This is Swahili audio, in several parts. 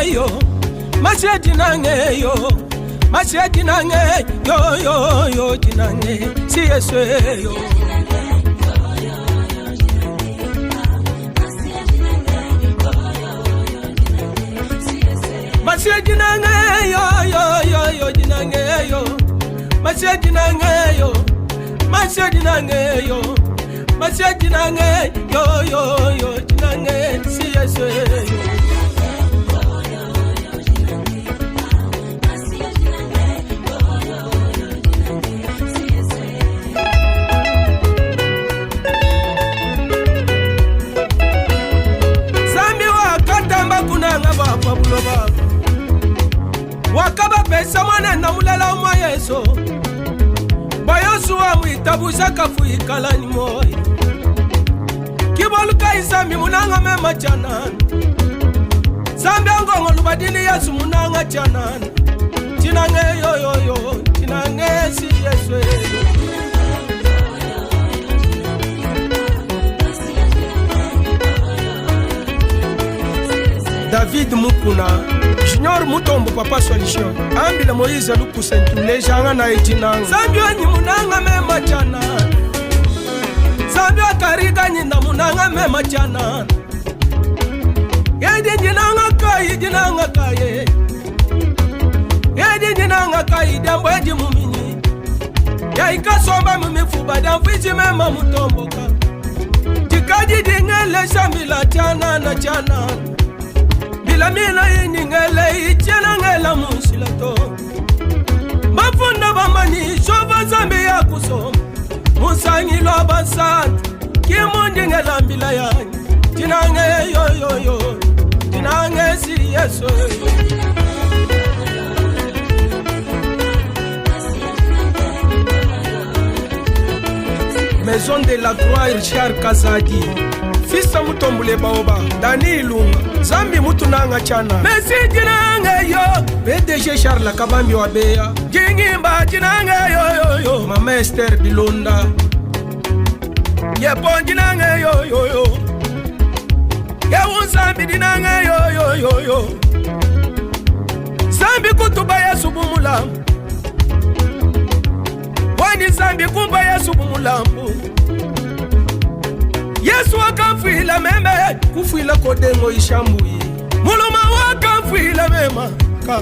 yo Masia dinange yo Masia dinange yo dinange si eswe yo Masia dinange yo dinange yo Masia dinange yo Masia dinange yo Masia dinange yo dinange si eswe yo Wakaba pesa mwana na mulala mwa Yesu Bayosu wa mwitabuza kafu ikalani moyi Kiboluka isami munanga mema chanan Zambi angongo lubadili Yesu munanga chanan Chinange yo Chinange si Yesu David Mukuna Junior Mutombo Papa Solution Ambile Moïse Luku Sentule Janga na ejinanga Zambi wanyi munanga mema chana Zambi wakarika nyinda munanga mema chana Yedi jinanga kaye Yedi jinanga kaye Dambo eji mumini Ya ikasomba mumifuba Damfizi mema mutomboka Jikaji dingele shambila chana na chana La mina iningele ichena ngela musilato Mafunda bamani shova zambi ya kusoma Musangi lo basant Kimundi ngela mbila yanyi Tinange yo Tinange si Yesu Maison de la Croix Richard Kazadi Fista Mutombule Baoba Dani Ilunga Zambi mutunanga chana Mesi jinange yo PDG Charles Kabambi Wabeya Jingimba jinange yo Mama Esther Bilonda Yepon jinange yo Yewu Zambi jinange yo Zambi kutuba Yesu bumulambu Wani Zambi kumba Yesu bumulambu Yesu wakafuila meme kufuila kodengo ishambuye Muluma wakafuila mema ka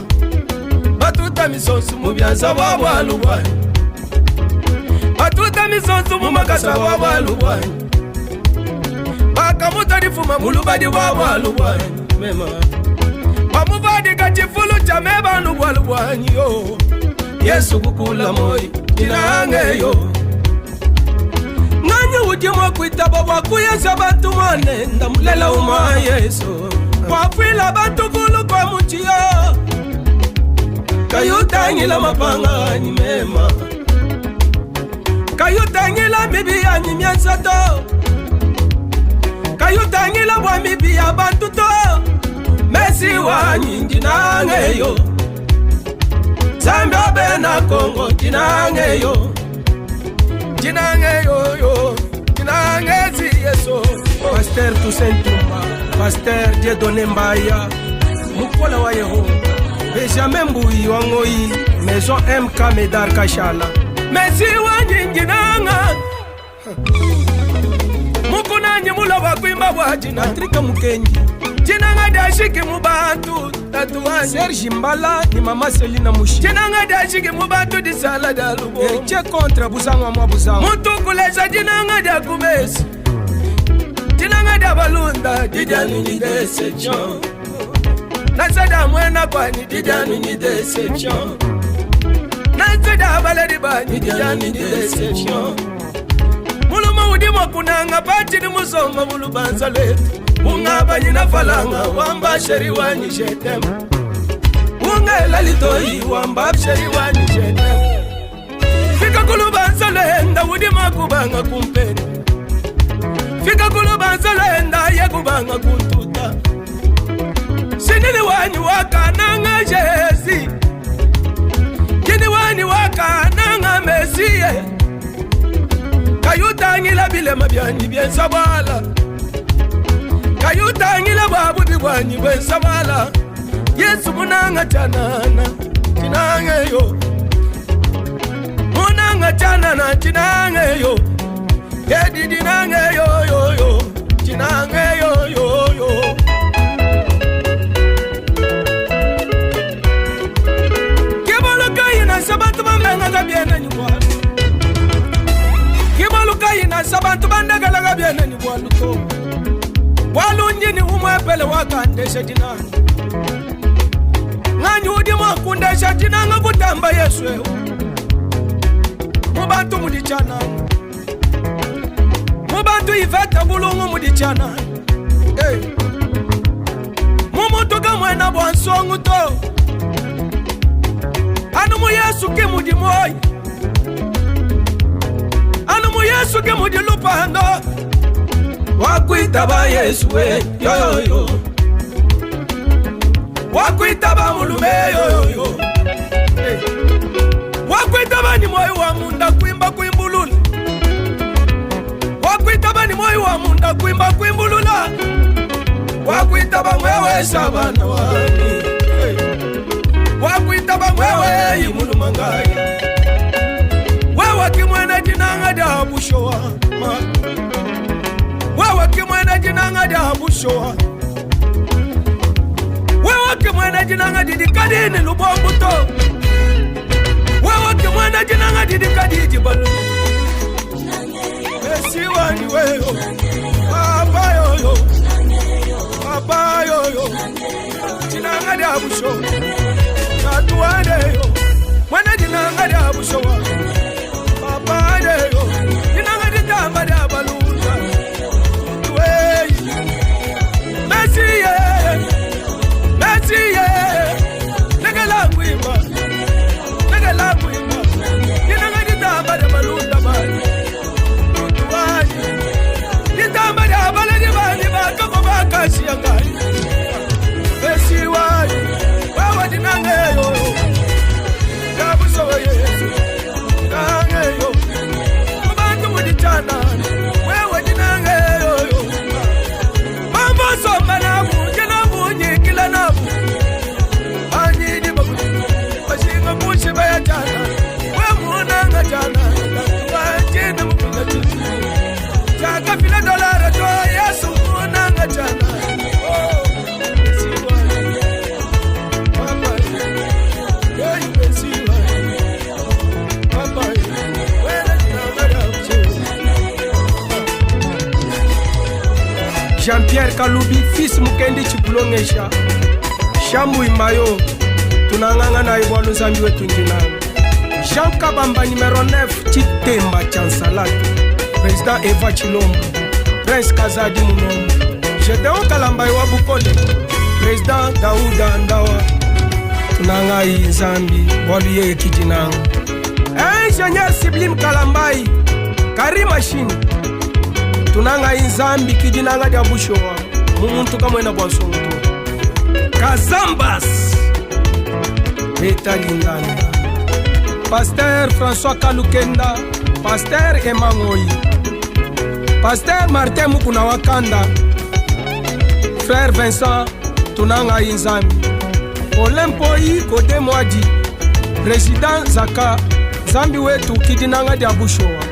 Batuta misonsu mubyanza wawaluwani Batuta misonsu mumakasa wawaluwani Bakamuta nifuma mulubadi wawaluwani mema Bamuvadi katifulu cha meba nuwaluwani yo Yesu kukula moi inange yo Nanyi ujimo kuitaba wakuyesa batu mwane Ndamulela uma Yesu Wafila batu kulu kwa muchio Kayutangila mapanga ni mema Kayutangila bibi ya ni miansato Kayutangila wa bibi ya batu to Mesi wa nyingi nangeyo Zambia bena Kongo jinangeyo Jinangeyo Jinange si Yesu Pasteur Toussaint Tumba Pasteur Dieudonné Mbaya Mukola wa Yehova Benjamin Mbui Wangoi Maison MK Medar Kashala Mesi wa nyinginanga Mukunanyi mula wakwimba wa Patrick Mukenji Jinanga dashiki mubatu tatuani Serge Mbala ni mama Selina Mushi Jinanga dashiki mubatu di sala dalubo Eche kontra buzangwa mwa buzangwa Mutu kuleza jinanga da kumesi Jinanga da balunda Didjani ni deception Nasada mwena kwani Didjani ni deception Nasada baladi bani Didjani ni deception Muluma udimo kunanga pati ni musoma mulubanza letu Unga nyina falanga wamba sheri wani shetem Unga lalitoyi wamba sheri wani shetem Fika kulubanza lenda udima kubanga kumpeni Fika kulubanza lenda ye kubanga kuntuta Sinili wani waka nanga jezi Kini wani waka nanga mesiye Kayuta ngila bile mabyani bien sabala Kayuta ngila babu bigwanyi bwensabala Yesu munanga chanana chinange yo, munanga chanana chinange yo, yedi dinange yo yo yo, chinange yo yo yo. Kibaluka ina sabantu bamenga gabiene ni bwana, kibaluka ina sabantu bandaga la gabiene ni bwana to, walunji ni umwepele wakandesha jinani. Nganyudi mwakundesha tinanga kutamba Yesu ehu mubantu mudichana, mubantu iveta bulungu mudichana. Hey. Mumutuga mwena bwansongu to anu mu Yesu ke mudi moyi, anu mu Yesu ke mudi lupando wakuitaba Yesu we yo yo yo, wakuitaba mulume yo yo yo. Hey. Wakuitaba ni moyo wa munda kuimba kuimbulula, wakuitaba ni moyo wa munda kuimba kuimbulula, wakuitaba mwewe sabana wani. Hey. Wakuitaba mwewe imulumangaya, wewe kimwena jinanga da bushowa, wewe kimwena jinanga da bushowa, wewe kimwena jinanga didikadini lubombuto, wewe kimwena jinanga didikadiji balu. Esiwani weyo papa yoyo, papa yoyo jinanga da bushowa, natuwane yo mwena jinanga da bushowa, papa yoyo jinanga didamba da balunga. Wey Messiye, Messiye, nega langu imba, nega langu imba, jinanga didamba da balunga bani, tutuwani didamba da balani bani bakako bakashi yangai. Messiwani wawa jinanga yo yabusowa Yesu jinanga yo mubantu mudichana, wewe jinanga yo mambo somba nabu jena bunyi kila nabu anyidi babu bashinga bushi baya jana, we munanga jana wajina mukula chini chaka fila dolara to Yesu munanga jana. Oh Messiwani papa yo Messiwani papa wena jinanga da Jean-Pierre Kalubi fils Mukendi Chipulongesha Shambu Imayo tunanganga na ibwalu zambi wetu njinanga. Jean Kabamba numéro 9 Chitemba Chansalatu, Président Eva Chilombo, Prince Kazadi Munombo, Gedeon Kalambai wa Bukole, Président Daouda Ndawa tunanga Zambi walu ye kijinanga. Ingénieur Siblim Kalambai Karima Shini tunanga Zambi kijinanga dia bushowa mumuntu kamwena bwasonto Kazambas Betalingana, Pasteur François Kalukenda, Pasteur Emangoyi, Pasteur Martin Mukuna Wakanda, Frère Vincent tunanga Zambi, Olempoi Kode Mwadi, Président Zaka Zambi wetu kijinanga dia bushowa.